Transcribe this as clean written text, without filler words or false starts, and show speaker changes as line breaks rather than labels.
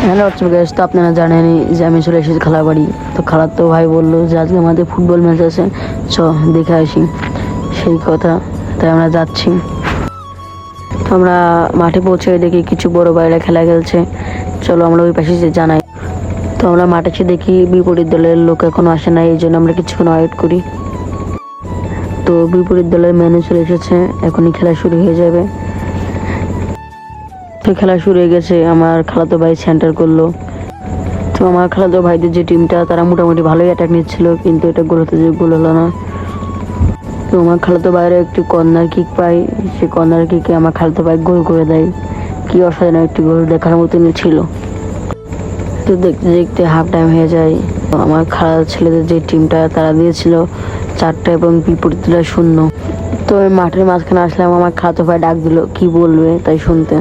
Hello WhatsApp guys, তো আপনারা জানেনই যে আমি চলে এসেছি খালার বাড়ি। তো খালার তো ভাই বললো যে আজকে আমাদের ফুটবল ম্যাচ আছে, চ দেখে আসি। সেই কথা, তাই আমরা যাচ্ছি। তো আমরা মাঠে পৌঁছে দেখি কিছু বড় ভাইরা খেলা খেলছে। চলো আমরা ওই পাশে যে জানাই। তো আমরা মাঠে এসে দেখি বিপরীত দলের লোক এখনো আসে না, এই জন্য আমরা কিছুক্ষণ ওয়েট করি। তো বিপরীত দলের ম্যানে চলে এসেছে, এখনই খেলা শুরু হয়ে যাবে। তো খেলা শুরু হয়ে গেছে, আমার খালাতো ভাই সেন্টার করলো। তো আমার খালাতো ভাইদের যে টিমটা তারা মোটামুটি ভালোই অ্যাটাক নিচ্ছিল, কিন্তু এটা গোল হতে গোল হলো না। তো আমার খালাতো ভাইয়ের একটি কর্নার কিক পাই, সেই কর্নার কিকে আমার খালাতো ভাই গোল করে দেয়। কি অসাধারণ একটি গোল, দেখার মতনই ছিল। তো দেখতে দেখতে হাফ টাইম হয়ে যায়। তো আমার খালার ছেলেদের যে টিমটা তারা দিয়েছিল 4টা এবং বিপরীত দলের 0। তো মাঠের মাঝখানে আসলাম, আমার খালাতো ভাই ডাক দিল কি বলবে তাই শুনতে।